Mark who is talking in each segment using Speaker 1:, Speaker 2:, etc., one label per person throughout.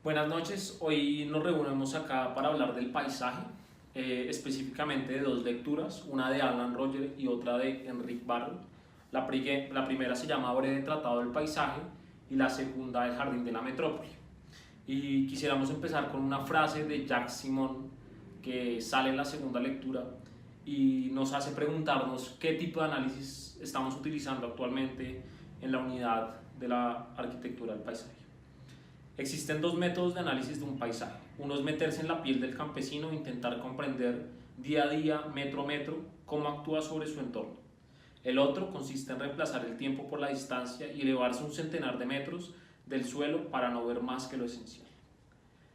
Speaker 1: Buenas noches, hoy nos reunimos acá para hablar del paisaje, específicamente de dos lecturas, una de Alan Roger y otra de Enric Barro. La primera se llama Breve Tratado del Paisaje y la segunda El Jardín de la Metrópoli. Y quisiéramos empezar con una frase de Jacques Simon que sale en la segunda lectura y nos hace preguntarnos qué tipo de análisis estamos utilizando actualmente en la unidad de la arquitectura del paisaje. Existen dos métodos de análisis de un paisaje. Uno es meterse en la piel del campesino e intentar comprender día a día, metro a metro, cómo actúa sobre su entorno. El otro consiste en reemplazar el tiempo por la distancia y elevarse un centenar de metros del suelo para no ver más que lo esencial.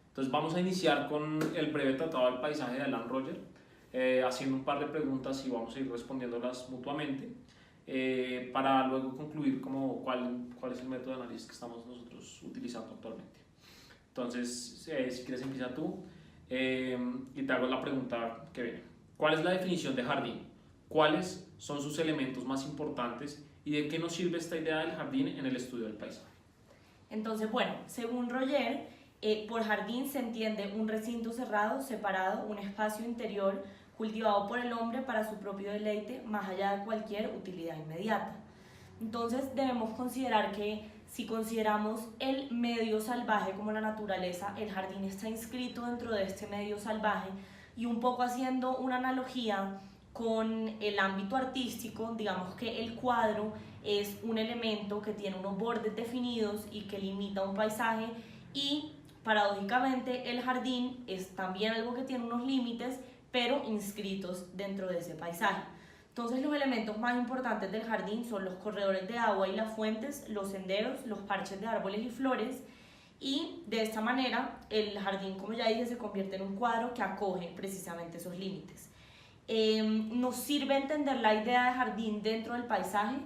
Speaker 1: Entonces vamos a iniciar con el breve tratado del paisaje de Alan Roger, haciendo un par de preguntas y vamos a ir respondiéndolas mutuamente, para luego concluir como cuál es el método de análisis que estamos nosotros utilizando actualmente. Entonces, si quieres empieza tú y te hago la pregunta que viene. ¿Cuál es la definición de jardín? ¿Cuáles son sus elementos más importantes y de qué nos sirve esta idea del jardín en el estudio del paisaje?
Speaker 2: Entonces, bueno, según Roger, por jardín se entiende un recinto cerrado, separado, un espacio interior cultivado por el hombre para su propio deleite, más allá de cualquier utilidad inmediata. Entonces debemos considerar que si consideramos el medio salvaje como la naturaleza, el jardín está inscrito dentro de este medio salvaje y un poco haciendo una analogía con el ámbito artístico, digamos que el cuadro es un elemento que tiene unos bordes definidos y que limita un paisaje y paradójicamente el jardín es también algo que tiene unos límites pero inscritos dentro de ese paisaje. Entonces los elementos más importantes del jardín son los corredores de agua y las fuentes, los senderos, los parches de árboles y flores, y de esta manera el jardín, como ya dije, se convierte en un cuadro que acoge precisamente esos límites. Nos sirve entender la idea de jardín dentro del paisaje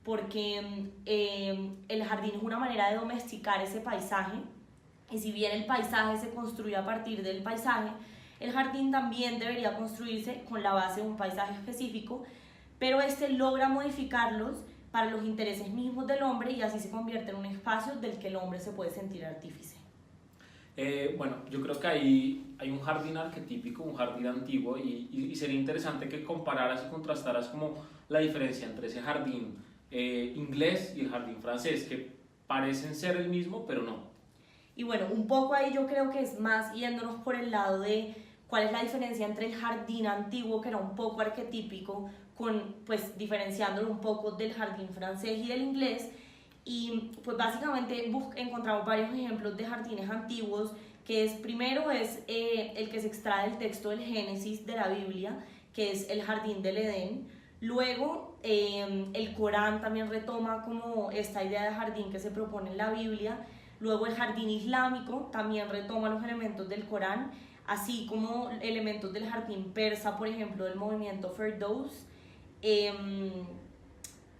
Speaker 2: porque el jardín es una manera de domesticar ese paisaje, y si bien el paisaje se construye a partir del paisaje, el jardín también debería construirse con la base de un paisaje específico, pero este logra modificarlos para los intereses mismos del hombre y así se convierte en un espacio del que el hombre se puede sentir artífice.
Speaker 1: Bueno, yo creo que hay un jardín arquetípico, un jardín antiguo y sería interesante que compararas y contrastaras como la diferencia entre ese jardín inglés y el jardín francés, que parecen ser el mismo, pero no.
Speaker 2: Y bueno, un poco ahí yo creo que es más yéndonos por el lado de cuál es la diferencia entre el jardín antiguo, que era un poco arquetípico, pues diferenciándolo un poco del jardín francés y del inglés. Y pues básicamente encontramos varios ejemplos de jardines antiguos, que es primero es el que se extrae del texto del Génesis de la Biblia, que es el jardín del Edén. Luego el Corán también retoma como esta idea de jardín que se propone en la Biblia. Luego el jardín islámico también retoma los elementos del Corán, así como elementos del jardín persa, por ejemplo, del movimiento Firdaus.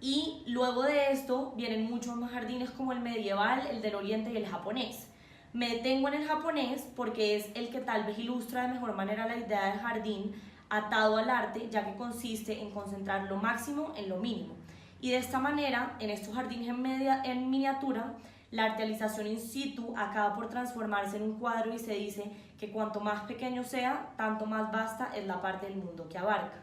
Speaker 2: Y luego de esto vienen muchos más jardines como el medieval, el del oriente y el japonés. Me detengo en el japonés porque es el que tal vez ilustra de mejor manera la idea del jardín atado al arte, ya que consiste en concentrar lo máximo en lo mínimo. Y de esta manera, en estos jardines en miniatura, la artealización in situ acaba por transformarse en un cuadro y se dice que cuanto más pequeño sea, tanto más vasta es la parte del mundo que abarca.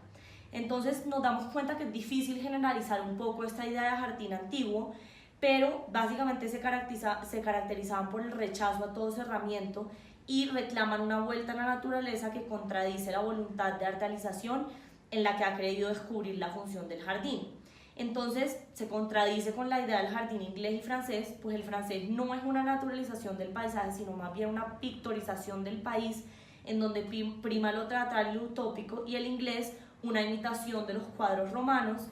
Speaker 2: Entonces nos damos cuenta que es difícil generalizar un poco esta idea de jardín antiguo, pero básicamente se caracterizaban por el rechazo a todo cerramiento y reclaman una vuelta a la naturaleza que contradice la voluntad de artealización en la que ha creído descubrir la función del jardín. Entonces se contradice con la idea del jardín inglés y francés, pues el francés no es una naturalización del paisaje, sino más bien una pictorización del país, en donde prima lo teatral y lo utópico, y el inglés una imitación de los cuadros romanos,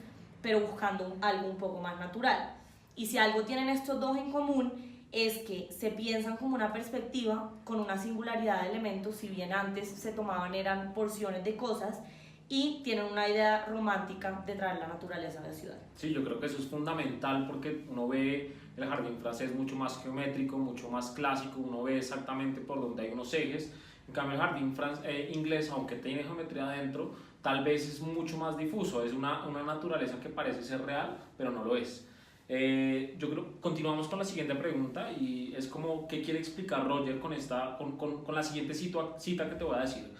Speaker 2: pero buscando algo un poco más natural. Y si algo tienen estos dos en común, es que se piensan como una perspectiva con una singularidad de elementos, si bien antes se tomaban eran porciones de cosas, y tienen una idea romántica de traer la naturaleza a la ciudad.
Speaker 1: Sí, yo creo que eso es fundamental porque uno ve el jardín francés mucho más geométrico, mucho más clásico, uno ve exactamente por donde hay unos ejes. En cambio el jardín inglés, aunque tiene geometría adentro, tal vez es mucho más difuso, es una naturaleza que parece ser real, pero no lo es. Yo creo, continuamos con la siguiente pregunta y es como, ¿qué quiere explicar Roger con, con la siguiente cita que te voy a decir?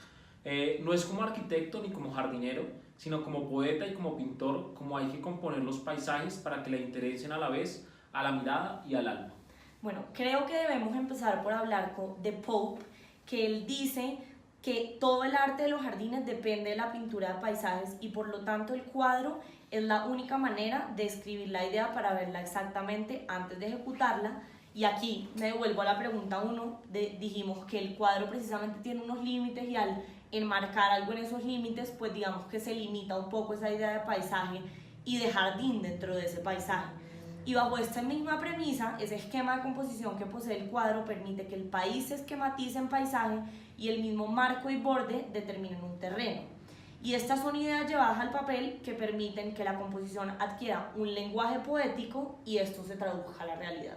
Speaker 1: No es como arquitecto ni como jardinero, sino como poeta y como pintor, como hay que componer los paisajes para que le interesen a la vez a la mirada y al alma.
Speaker 2: Bueno, creo que debemos empezar por hablar de Pope, que él dice que todo el arte de los jardines depende de la pintura de paisajes y por lo tanto el cuadro es la única manera de escribir la idea para verla exactamente antes de ejecutarla. Y aquí me devuelvo a la pregunta 1, dijimos que el cuadro precisamente tiene unos límites y al enmarcar algo en esos límites, pues digamos que se limita un poco esa idea de paisaje y de jardín dentro de ese paisaje. Y bajo esta misma premisa, ese esquema de composición que posee el cuadro permite que el país se esquematice en paisaje y el mismo marco y borde determinen un terreno. Y estas son ideas llevadas al papel que permiten que la composición adquiera un lenguaje poético y esto se traduzca a la realidad.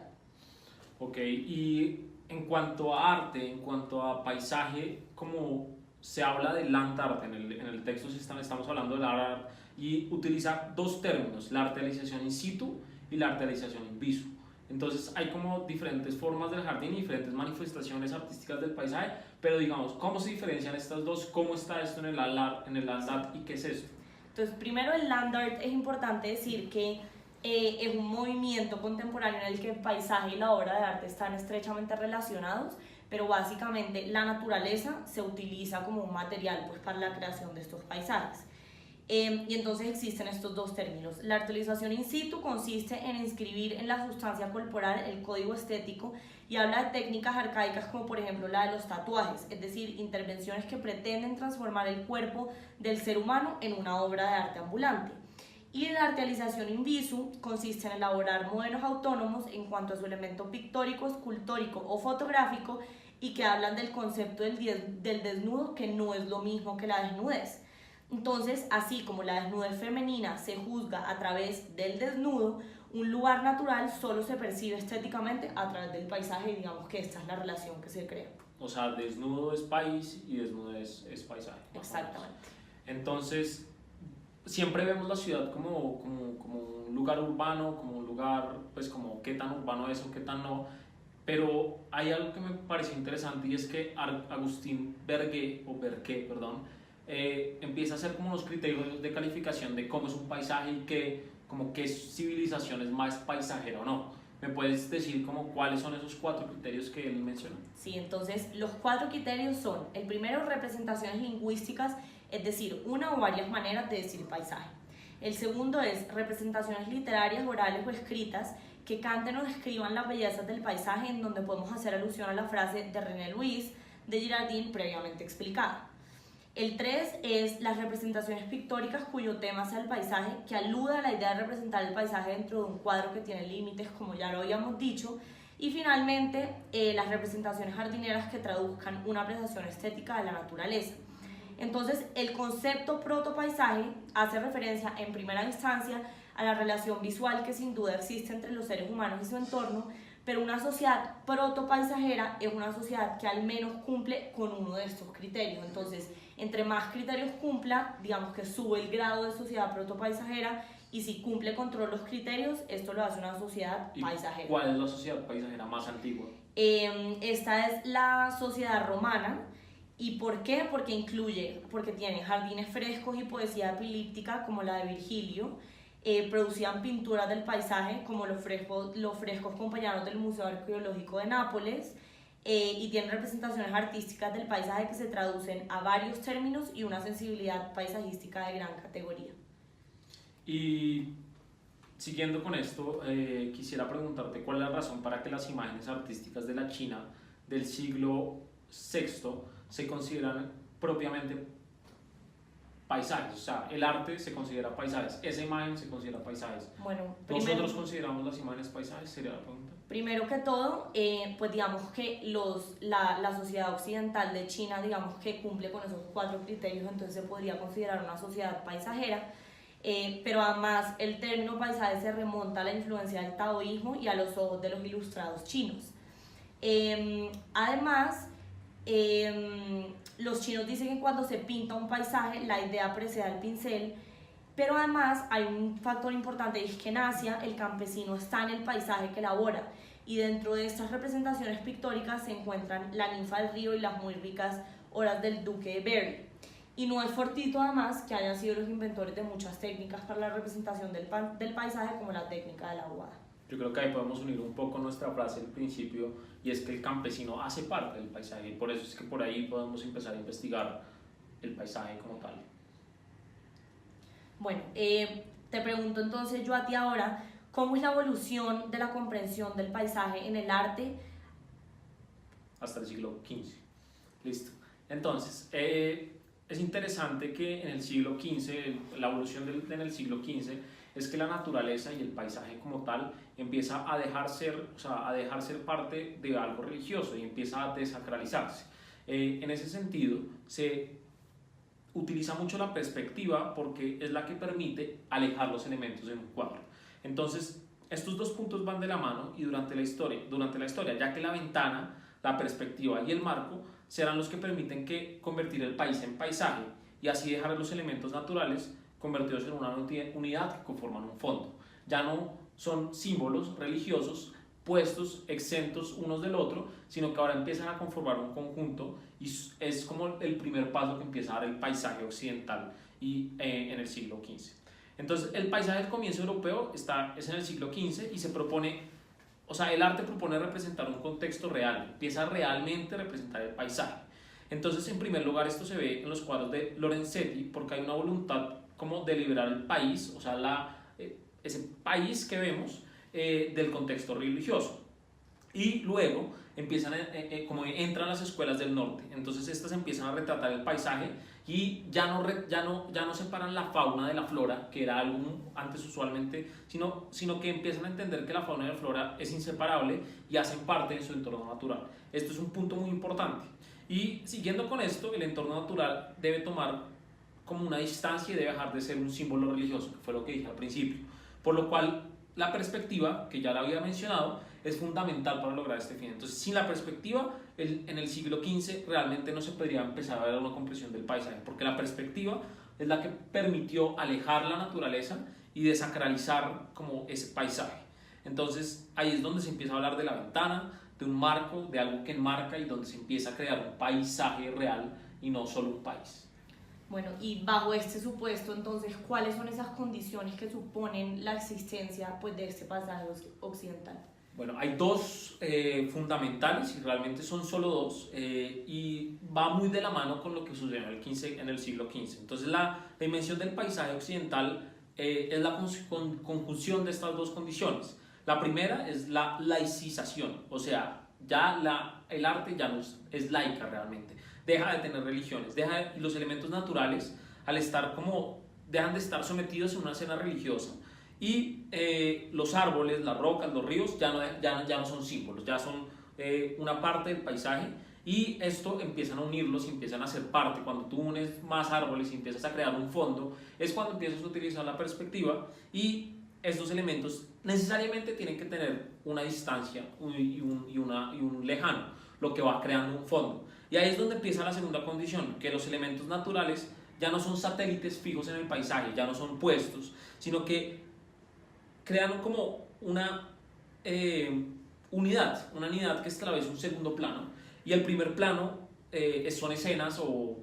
Speaker 1: Ok, y en cuanto a arte, en cuanto a paisaje, como se habla de land art en el texto, estamos hablando del art y utiliza dos términos, la artealización in situ y la artealización in visu. Entonces hay como diferentes formas del jardín y diferentes manifestaciones artísticas del paisaje, pero digamos, ¿cómo se diferencian estas dos? ¿Cómo está esto en el land art y qué es esto?
Speaker 2: Entonces, primero el land art es importante decir que es un movimiento contemporáneo en el que el paisaje y la obra de arte están estrechamente relacionados, pero básicamente la naturaleza se utiliza como un material pues, para la creación de estos paisajes. Y entonces existen estos dos términos. La artealización in situ consiste en inscribir en la sustancia corporal el código estético y habla de técnicas arcaicas como por ejemplo la de los tatuajes, es decir, intervenciones que pretenden transformar el cuerpo del ser humano en una obra de arte ambulante. Y la artealización in visu consiste en elaborar modelos autónomos en cuanto a su elemento pictórico, escultórico o fotográfico y que hablan del concepto del desnudo, que no es lo mismo que la desnudez. Entonces, así como la desnudez femenina se juzga a través del desnudo, un lugar natural solo se percibe estéticamente a través del paisaje y digamos que esta es la relación que se crea.
Speaker 1: O sea, desnudo es país y desnudo es paisaje.
Speaker 2: Exactamente.
Speaker 1: Entonces, siempre vemos la ciudad como un lugar urbano, como un lugar, pues como qué tan urbano es o qué tan no. Pero hay algo que me pareció interesante y es que Agustín Bergué, perdón, empieza a hacer como unos criterios de calificación de cómo es un paisaje y como qué civilización es más paisajera o no. ¿Me puedes decir como cuáles son esos 4 criterios que él menciona?
Speaker 2: Sí, entonces los 4 criterios son, el primero, representaciones lingüísticas, es decir, una o varias maneras de decir paisaje. El segundo es representaciones literarias, orales o escritas que canten o describan las bellezas del paisaje, en donde podemos hacer alusión a la frase de René Louis de Girardin previamente explicada. El 3 es las representaciones pictóricas cuyo tema sea el paisaje, que aluda a la idea de representar el paisaje dentro de un cuadro que tiene límites, como ya lo habíamos dicho. Y finalmente, las representaciones jardineras que traduzcan una apreciación estética de la naturaleza. Entonces, el concepto protopaisaje hace referencia en primera instancia a la relación visual que sin duda existe entre los seres humanos y su entorno, pero una sociedad protopaisajera es una sociedad que al menos cumple con uno de estos criterios. Entonces, entre más criterios cumpla, digamos que sube el grado de sociedad protopaisajera, y si cumple con todos los criterios, esto lo hace una sociedad paisajera.
Speaker 1: ¿Cuál es la sociedad paisajera más antigua?
Speaker 2: Esta es la sociedad romana. ¿Y por qué? Porque tiene jardines frescos y poesía epilíptica como la de Virgilio, producían pinturas del paisaje como los frescos compañeros del Museo Arqueológico de Nápoles, y tienen representaciones artísticas del paisaje que se traducen a varios términos y una sensibilidad paisajística de gran categoría.
Speaker 1: Y siguiendo con esto, quisiera preguntarte cuál es la razón para que las imágenes artísticas de la China del siglo VI se consideran propiamente paisajes, o sea, el arte se considera paisajes, esa imagen se considera paisajes.
Speaker 2: Bueno,
Speaker 1: ¿Nosotros consideramos las imágenes paisajes? Sería la pregunta.
Speaker 2: Primero que todo, pues digamos que la sociedad occidental de China, digamos que cumple con esos 4 criterios, entonces se podría considerar una sociedad paisajera, pero además el término paisaje se remonta a la influencia del taoísmo y a los ojos de los ilustrados chinos. Además, los chinos dicen que cuando se pinta un paisaje, la idea precede al pincel Pero además hay un factor importante y es que en Asia el campesino está en el paisaje que elabora y dentro de estas representaciones pictóricas se encuentran la ninfa del río y las muy ricas horas del duque de Berry. Y no es fortuito además que hayan sido los inventores de muchas técnicas para la representación del paisaje como la técnica de la aguada.
Speaker 1: Yo creo que ahí podemos unir un poco nuestra frase del principio y es que el campesino hace parte del paisaje y por eso es que por ahí podemos empezar a investigar el paisaje como tal.
Speaker 2: Bueno, te pregunto entonces yo a ti ahora, ¿cómo es la evolución de la comprensión del paisaje en el arte?
Speaker 1: Hasta el siglo XV. Listo. Entonces, es interesante que en el siglo XV, la evolución en el siglo XV, es que la naturaleza y el paisaje como tal empieza a dejar ser, o sea, a dejar ser parte de algo religioso y empieza a desacralizarse. En ese sentido, se utiliza mucho la perspectiva porque es la que permite alejar los elementos en un cuadro. Entonces, estos dos puntos van de la mano y durante la historia, ya que la ventana, la perspectiva y el marco serán los que permiten convertir el país en paisaje y así dejar los elementos naturales convertidos en una unidad que conforman un fondo. Ya no son símbolos religiosos puestos exentos unos del otro, sino que ahora empiezan a conformar un conjunto y es como el primer paso que empieza a dar el paisaje occidental en el siglo XV. Entonces el paisaje del comienzo europeo es en el siglo XV y se propone, o sea, el arte propone representar un contexto real, empieza a realmente representar el paisaje. Entonces, en primer lugar, esto se ve en los cuadros de Lorenzetti porque hay una voluntad como de liberar el país, o sea, ese país que vemos del contexto religioso. Y luego como entran las escuelas del norte, entonces estas empiezan a retratar el paisaje y ya no separan la fauna de la flora, que era algo antes usualmente, sino que empiezan a entender que la fauna y la flora es inseparable y hacen parte de su entorno natural. Esto es un punto muy importante. Y siguiendo con esto, el entorno natural debe tomar como una distancia y debe dejar de ser un símbolo religioso, que fue lo que dije al principio. Por lo cual, la perspectiva, que ya la había mencionado, es fundamental para lograr este fin. Entonces, sin la perspectiva, en el siglo XV realmente no se podría empezar a ver una comprensión del paisaje, porque la perspectiva es la que permitió alejar la naturaleza y desacralizar como ese paisaje. Entonces, ahí es donde se empieza a hablar de la ventana, de un marco, de algo que enmarca y donde se empieza a crear un paisaje real y no solo un país.
Speaker 2: Bueno, y bajo este supuesto, entonces, ¿cuáles son esas condiciones que suponen la existencia pues, de este paisaje occidental?
Speaker 1: Bueno, hay dos fundamentales y realmente son solo dos y va muy de la mano con lo que sucedió en el siglo XV. Entonces la dimensión del paisaje occidental es la conjunción de estas dos condiciones. La primera es la laicización, o sea, ya el arte ya no es laica realmente, deja de tener religiones, los elementos naturales al estar dejan de estar sometidos a una escena religiosa. Y los árboles, las rocas, los ríos ya no son símbolos, ya son una parte del paisaje y esto empiezan a unirlos y empiezan a ser parte. Cuando tú unes más árboles y empiezas a crear un fondo, es cuando empiezas a utilizar la perspectiva y estos elementos necesariamente tienen que tener una distancia y un lejano, lo que va creando un fondo. Y ahí es donde empieza la segunda condición, que los elementos naturales ya no son satélites fijos en el paisaje, ya no son puestos, sino que crean como una unidad que establece un segundo plano y el primer plano son escenas o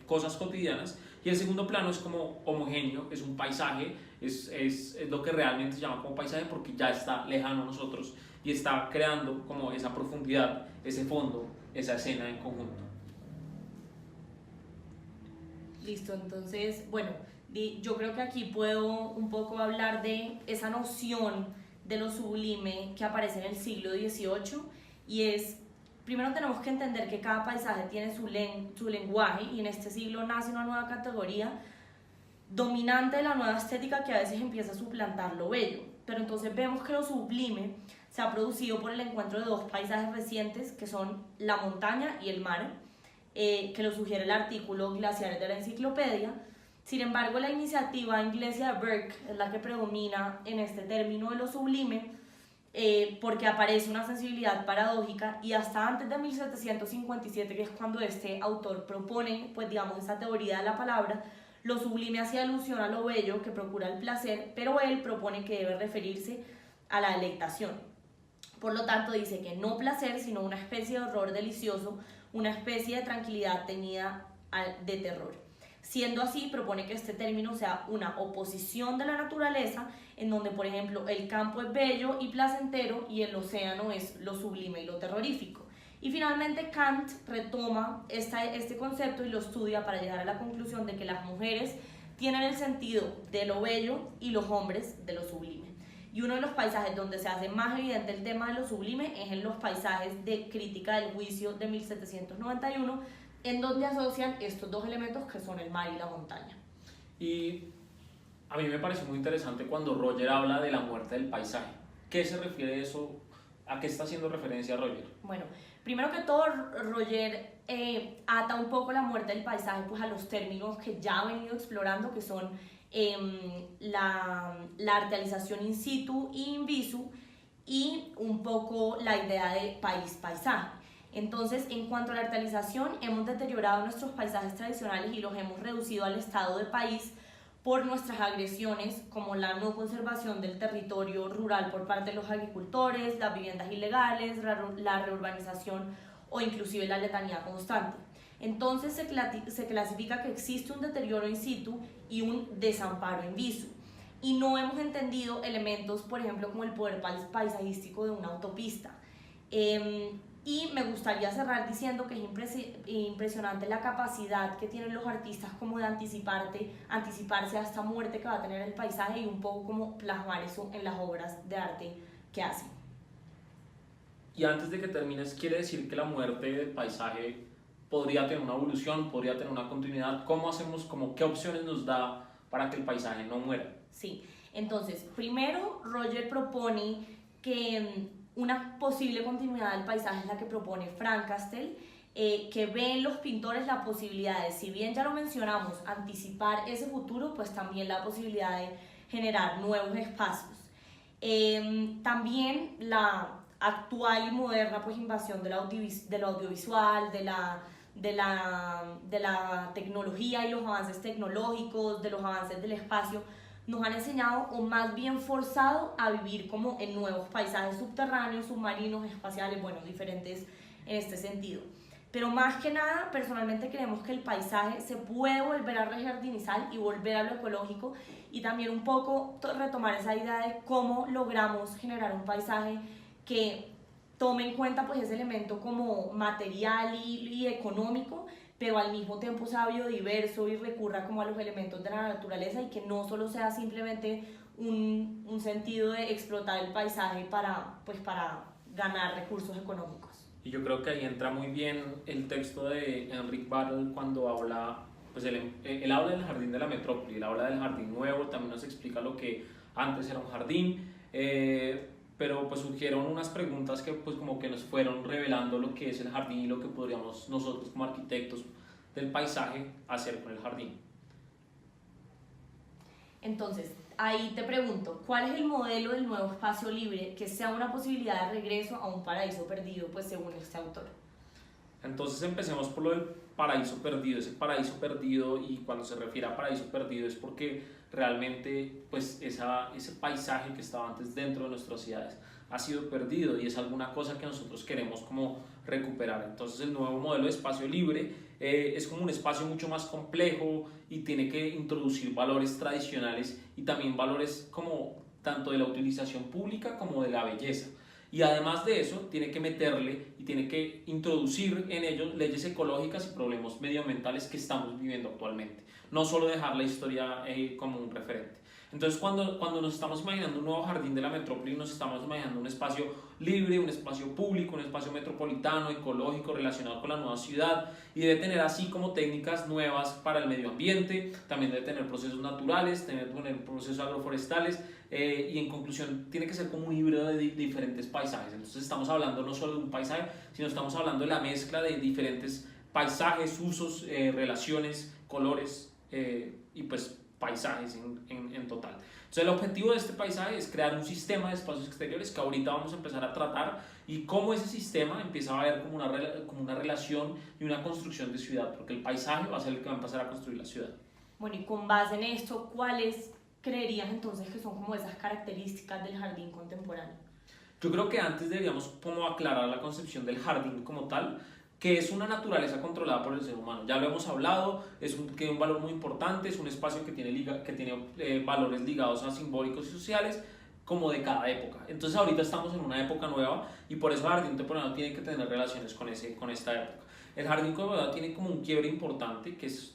Speaker 1: cosas cotidianas y el segundo plano es como homogéneo, es un paisaje, es lo que realmente se llama como paisaje porque ya está lejano a nosotros y está creando como esa profundidad, ese fondo, esa escena en conjunto.
Speaker 2: Listo, entonces, bueno, yo creo que aquí puedo un poco hablar de esa noción de lo sublime que aparece en el siglo XVIII y es, primero tenemos que entender que cada paisaje tiene su lenguaje y en este siglo nace una nueva categoría dominante de la nueva estética que a veces empieza a suplantar lo bello, pero entonces vemos que lo sublime se ha producido por el encuentro de dos paisajes recientes que son la montaña y el mar, que lo sugiere el artículo Glaciares de la Enciclopedia. Sin embargo, la iniciativa inglesa de Burke es la que predomina en este término de lo sublime porque aparece una sensibilidad paradójica y hasta antes de 1757, que es cuando este autor propone, pues digamos, esta teoría de la palabra, Lo sublime hacía alusión a lo bello que procura el placer, pero él propone que debe referirse a la delectación. Por lo tanto, dice que no placer, sino una especie de horror delicioso, una especie de tranquilidad teñida de terror. Siendo así, propone que este término sea una oposición de la naturaleza, en donde, por ejemplo, el campo es bello y placentero y el océano es lo sublime y lo terrorífico. Y finalmente Kant retoma este concepto y lo estudia para llegar a la conclusión de que las mujeres tienen el sentido de lo bello y los hombres de lo sublime. Y uno de los paisajes donde se hace más evidente el tema de lo sublime es en los paisajes de Crítica del Juicio de 1791, en donde asocian estos dos elementos que son el mar y la montaña.
Speaker 1: Y a mí me parece muy interesante cuando Roger habla de la muerte del paisaje. ¿Qué se refiere eso? ¿A qué está haciendo referencia Roger?
Speaker 2: Bueno, primero que todo, Roger ata un poco la muerte del paisaje pues, a los términos que ya ha venido explorando, que son la artealización in situ y in visu, y un poco la idea de país-paisaje. Entonces, en cuanto a la artealización, hemos deteriorado nuestros paisajes tradicionales y los hemos reducido al estado de país por nuestras agresiones, como la no conservación del territorio rural por parte de los agricultores, las viviendas ilegales, la reurbanización o inclusive la letanía constante. Entonces se clasifica que existe un deterioro in situ y un desamparo in visu. Y no hemos entendido elementos, por ejemplo, como el poder paisajístico de una autopista. Y me gustaría cerrar diciendo que es impresionante la capacidad que tienen los artistas como de anticiparse a esta muerte que va a tener el paisaje y un poco como plasmar eso en las obras de arte que hacen.
Speaker 1: Y antes de que termines, ¿quiere decir que la muerte del paisaje podría tener una evolución, podría tener una continuidad? ¿Cómo hacemos, qué opciones nos da para que el paisaje no muera?
Speaker 2: Sí, entonces, primero Roger propone que una posible continuidad del paisaje es la que propone Frank Castell, que ve en los pintores la posibilidad de, si bien ya lo mencionamos, anticipar ese futuro, pues también la posibilidad de generar nuevos espacios. También la actual y moderna pues, invasión del audiovisual, de la tecnología y los avances tecnológicos, de los avances del espacio, nos han enseñado o más bien forzado a vivir como en nuevos paisajes subterráneos, submarinos, espaciales, bueno, diferentes en este sentido. Pero más que nada, personalmente creemos que el paisaje se puede volver a rejardinizar y volver a lo ecológico y también un poco retomar esa idea de cómo logramos generar un paisaje que tome en cuenta pues ese elemento como material y económico, pero al mismo tiempo sea biodiverso y recurra como a los elementos de la naturaleza y que no solo sea simplemente un sentido de explotar el paisaje para ganar recursos económicos.
Speaker 1: Y yo creo que ahí entra muy bien el texto de Enric Barrel cuando habla, pues él habla del jardín de la metrópoli, él habla del jardín nuevo, también nos explica lo que antes era un jardín, pero pues surgieron unas preguntas que pues como que nos fueron revelando lo que es el jardín y lo que podríamos nosotros como arquitectos del paisaje hacer con el jardín.
Speaker 2: Entonces, ahí te pregunto, ¿cuál es el modelo del nuevo espacio libre que sea una posibilidad de regreso a un paraíso perdido, pues según este autor?
Speaker 1: Entonces empecemos por lo del paraíso perdido. Ese paraíso perdido, y cuando se refiere a paraíso perdido es porque realmente pues ese paisaje que estaba antes dentro de nuestras ciudades ha sido perdido y es alguna cosa que nosotros queremos como recuperar. Entonces el nuevo modelo de espacio libre es como un espacio mucho más complejo y tiene que introducir valores tradicionales y también valores como tanto de la utilización pública como de la belleza. Y además de eso, tiene que meterle y tiene que introducir en ellos leyes ecológicas y problemas medioambientales que estamos viviendo actualmente. No solo dejar la historia como un referente. Entonces, cuando nos estamos imaginando un nuevo jardín de la metrópoli, nos estamos imaginando un espacio libre, un espacio público, un espacio metropolitano, ecológico, relacionado con la nueva ciudad, y debe tener así como técnicas nuevas para el medio ambiente, también debe tener procesos naturales, tener procesos agroforestales, y en conclusión tiene que ser como un híbrido de diferentes paisajes. Entonces estamos hablando no solo de un paisaje, sino estamos hablando de la mezcla de diferentes paisajes, usos, relaciones, colores y pues paisajes en total. Entonces el objetivo de este paisaje es crear un sistema de espacios exteriores que ahorita vamos a empezar a tratar y cómo ese sistema empieza a ver como una relación y una construcción de ciudad, porque el paisaje va a ser el que va a empezar a construir la ciudad.
Speaker 2: Bueno, y con base en esto, ¿cuáles creerías entonces que son como esas características del jardín contemporáneo?
Speaker 1: Yo creo que antes deberíamos como aclarar la concepción del jardín como tal, que es una naturaleza controlada por el ser humano. Ya lo hemos hablado, tiene un valor muy importante, es un espacio que tiene valores ligados a simbólicos y sociales, como de cada época. Entonces ahorita estamos en una época nueva y por eso el jardín contemporáneo tiene que tener relaciones con esta época. El jardín contemporáneo tiene como un quiebre importante, que es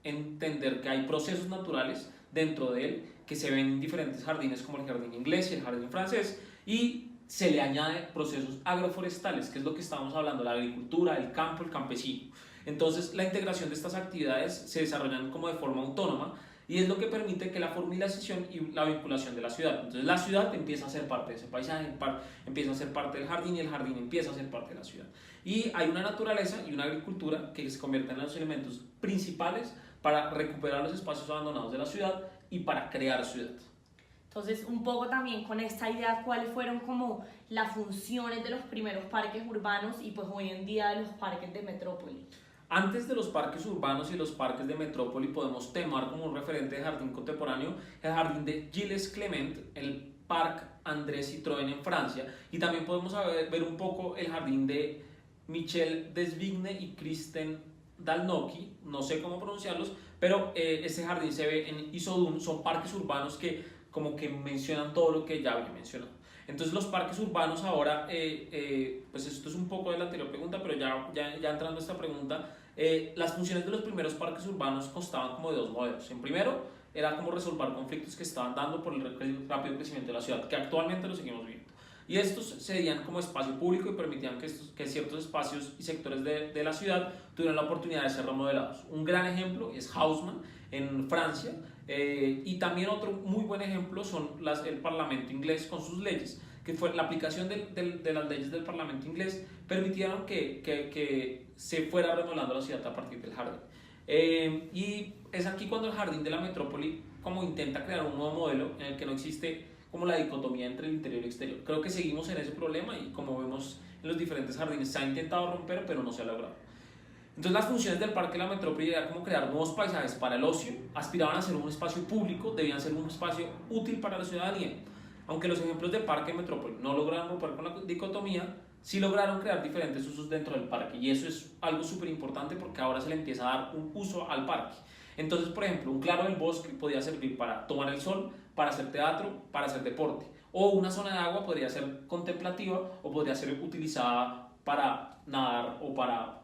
Speaker 1: entender que hay procesos naturales dentro de él que se ven en diferentes jardines como el jardín inglés y el jardín francés, y se le añade procesos agroforestales, que es lo que estábamos hablando, la agricultura, el campo, el campesino. Entonces la integración de estas actividades se desarrollan como de forma autónoma y es lo que permite que la formalización y la vinculación de la ciudad. Entonces la ciudad empieza a ser parte de ese paisaje, empieza a ser parte del jardín y el jardín empieza a ser parte de la ciudad. Y hay una naturaleza y una agricultura que se convierten en los elementos principales para recuperar los espacios abandonados de la ciudad y para crear ciudad.
Speaker 2: Entonces, un poco también con esta idea, ¿cuáles fueron como las funciones de los primeros parques urbanos y pues hoy en día de los parques de metrópoli?
Speaker 1: Antes de los parques urbanos y los parques de metrópoli podemos tomar como un referente de jardín contemporáneo el jardín de Gilles Clement, el Parc André Citroën en Francia, y también podemos ver un poco el jardín de Michel Desvigne y Kristen Dalnoky, no sé cómo pronunciarlos, pero este jardín se ve en Issoudun. Son parques urbanos que como que mencionan todo lo que ya había mencionado. Entonces los parques urbanos ahora, pues esto es un poco de la anterior pregunta, pero ya entrando a esta pregunta, las funciones de los primeros parques urbanos constaban como de dos modelos. En primero, era como resolver conflictos que estaban dando por el rápido crecimiento de la ciudad, que actualmente lo seguimos viendo. Y estos cedían como espacio público y permitían que ciertos espacios y sectores de la ciudad tuvieran la oportunidad de ser remodelados. Un gran ejemplo es Haussmann en Francia, y también otro muy buen ejemplo son el Parlamento inglés con sus leyes, que fue la aplicación de las leyes del Parlamento inglés permitieron que se fuera remodelando la ciudad a partir del jardín. Y es aquí cuando el jardín de la metrópoli como intenta crear un nuevo modelo en el que no existe como la dicotomía entre el interior y el exterior. Creo que seguimos en ese problema y como vemos en los diferentes jardines se ha intentado romper pero no se ha logrado. Entonces las funciones del parque de la metrópoli eran como crear nuevos paisajes para el ocio, aspiraban a ser un espacio público, debían ser un espacio útil para la ciudadanía. Aunque los ejemplos de parque y metrópoli no lograron romper con la dicotomía, sí lograron crear diferentes usos dentro del parque y eso es algo súper importante porque ahora se le empieza a dar un uso al parque. Entonces, por ejemplo, un claro del bosque podía servir para tomar el sol, para hacer teatro, para hacer deporte. O una zona de agua podría ser contemplativa o podría ser utilizada para nadar o para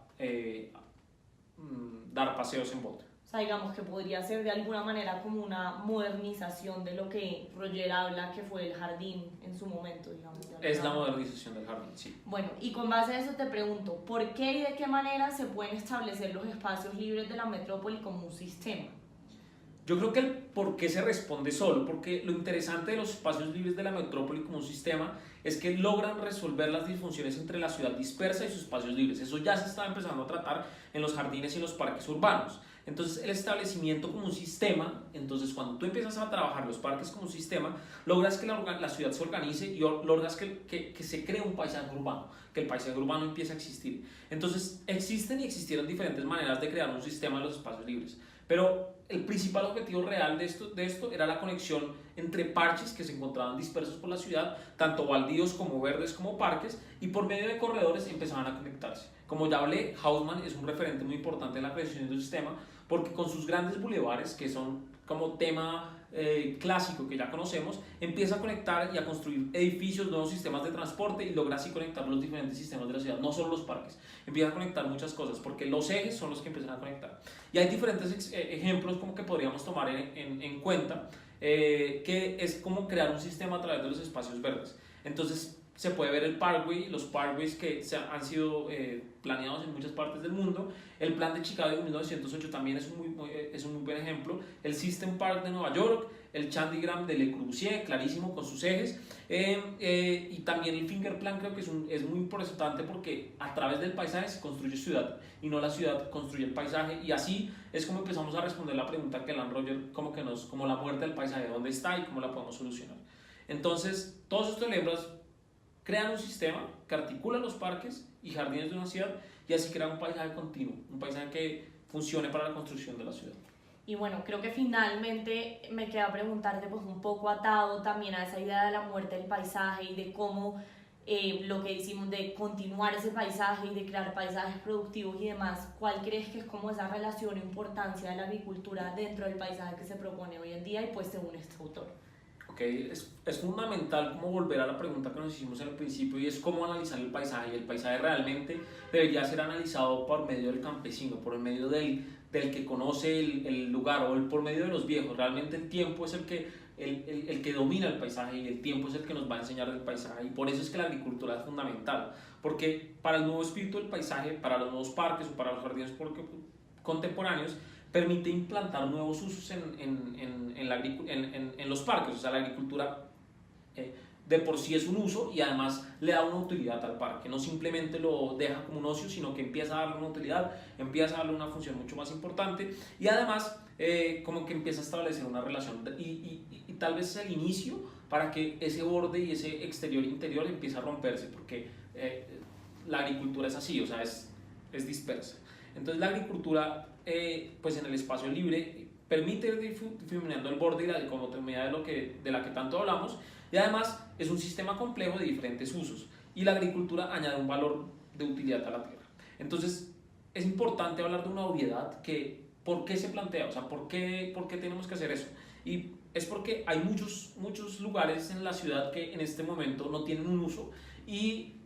Speaker 1: dar paseos en bote.
Speaker 2: O sea, digamos que podría ser de alguna manera como una modernización de lo que Roger habla que fue el jardín en su momento, digamos.
Speaker 1: Es la modernización del jardín, sí.
Speaker 2: Bueno, y con base a eso te pregunto, ¿por qué y de qué manera se pueden establecer los espacios libres de la metrópoli como un sistema?
Speaker 1: Yo creo que el por qué se responde solo, porque lo interesante de los espacios libres de la metrópoli como un sistema es que logran resolver las disfunciones entre la ciudad dispersa y sus espacios libres. Eso ya se está empezando a tratar en los jardines y en los parques urbanos. Entonces el establecimiento como un sistema, entonces cuando tú empiezas a trabajar los parques como un sistema, logras que la ciudad se organice y logras que se cree un paisaje urbano, que el paisaje urbano empiece a existir. Entonces existen y existieron diferentes maneras de crear un sistema de los espacios libres, pero el principal objetivo real de esto era la conexión entre parches que se encontraban dispersos por la ciudad, tanto baldíos como verdes como parques, y por medio de corredores empezaban a conectarse. Como ya hablé, Haussmann es un referente muy importante en la creación de un sistema, porque con sus grandes bulevares, que son como tema clásico que ya conocemos, empieza a conectar y a construir edificios, nuevos sistemas de transporte y logra así conectar los diferentes sistemas de la ciudad, no solo los parques, empieza a conectar muchas cosas porque los ejes son los que empiezan a conectar. Y hay diferentes ejemplos como que podríamos tomar en cuenta, que es como crear un sistema a través de los espacios verdes. Entonces se puede ver el Parkway, los Parkways que han sido planeados en muchas partes del mundo. El plan de Chicago de 1908 también es un muy buen ejemplo. El System Park de Nueva York, el Chandigarh de Le Corbusier, clarísimo con sus ejes. Y también el Finger Plan creo que es muy importante porque a través del paisaje se construye ciudad y no la ciudad construye el paisaje. Y así es como empezamos a responder la pregunta que Alan Roger como la muerte del paisaje, dónde está y cómo la podemos solucionar. Entonces, todos estos ejemplos crean un sistema que articula los parques y jardines de una ciudad y así crean un paisaje continuo, un paisaje que funcione para la construcción de la ciudad.
Speaker 2: Y bueno, creo que finalmente me queda preguntarte pues un poco atado también a esa idea de la muerte del paisaje y de cómo lo que decimos de continuar ese paisaje y de crear paisajes productivos y demás, ¿cuál crees que es como esa relación e importancia de la agricultura dentro del paisaje que se propone hoy en día y pues según este autor?
Speaker 1: Ok, es fundamental como volver a la pregunta que nos hicimos al principio y es cómo analizar el paisaje. Y el paisaje realmente debería ser analizado por medio del campesino, por el medio del que conoce el lugar o por medio de los viejos. Realmente el tiempo es el que domina el paisaje y el tiempo es el que nos va a enseñar del paisaje. Y por eso es que la agricultura es fundamental, porque para el nuevo espíritu del paisaje, para los nuevos parques o para los jardines contemporáneos, permite implantar nuevos usos en los parques. O sea, la agricultura de por sí es un uso y además le da una utilidad al parque. No simplemente lo deja como un ocio, sino que empieza a darle una utilidad, empieza a darle una función mucho más importante y además como que empieza a establecer una relación y tal vez es el inicio para que ese borde y ese exterior-interior empiece a romperse, porque la agricultura es así, o sea, es dispersa. Entonces la agricultura pues en el espacio libre permite ir difuminando el borde y la dicotomía de la que tanto hablamos, y además es un sistema complejo de diferentes usos y la agricultura añade un valor de utilidad a la tierra. Entonces es importante hablar de una obviedad que ¿por qué se plantea? O sea, ¿por qué tenemos que hacer eso? Y es porque hay muchos lugares en la ciudad que en este momento no tienen un uso y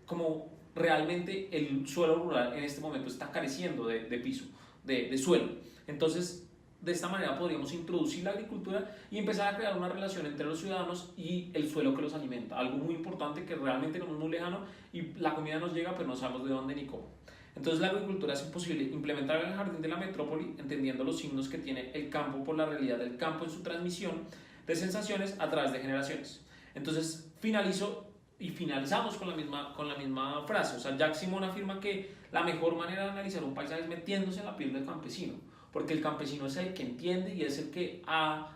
Speaker 1: como realmente el suelo rural en este momento está careciendo de piso, de suelo. Entonces, de esta manera podríamos introducir la agricultura y empezar a crear una relación entre los ciudadanos y el suelo que los alimenta. Algo muy importante que realmente no es muy lejano y la comida nos llega, pero no sabemos de dónde ni cómo. Entonces la agricultura es imposible implementar en el jardín de la metrópoli, entendiendo los signos que tiene el campo por la realidad del campo en su transmisión de sensaciones a través de generaciones. Entonces finalizamos con la misma frase. O sea, Jacques Simon afirma que la mejor manera de analizar un paisaje es metiéndose en la piel del campesino, porque el campesino es el que entiende y es el que ha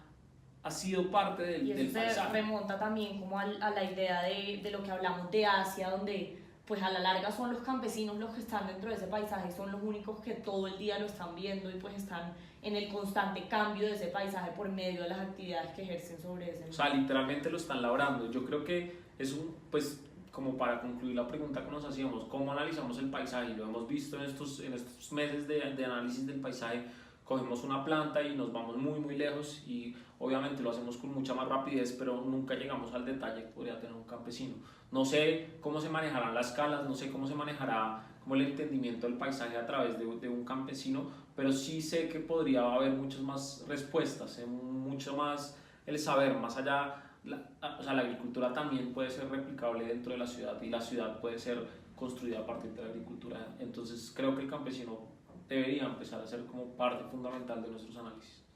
Speaker 1: sido parte del
Speaker 2: se
Speaker 1: paisaje.
Speaker 2: remonta también como a la idea de lo que hablamos de Asia, donde pues a la larga son los campesinos los que están dentro de ese paisaje, son los únicos que todo el día lo están viendo y pues están en el constante cambio de ese paisaje por medio de las actividades que ejercen sobre ese.
Speaker 1: O sea, literalmente lo están labrando. Yo creo que pues, como para concluir la pregunta que nos hacíamos, ¿cómo analizamos el paisaje? Lo hemos visto en estos meses de análisis del paisaje. Cogemos una planta y nos vamos muy lejos y obviamente lo hacemos con mucha más rapidez, pero nunca llegamos al detalle que podría tener un campesino. No sé cómo se manejarán las escalas, no sé cómo se manejará como el entendimiento del paisaje a través de un campesino, pero sí sé que podría haber muchas más respuestas, mucho más el saber, más allá, o sea, la agricultura también puede ser replicable dentro de la ciudad y la ciudad puede ser construida a partir de la agricultura. Entonces creo que el campesino debería empezar a ser como parte fundamental de nuestros análisis.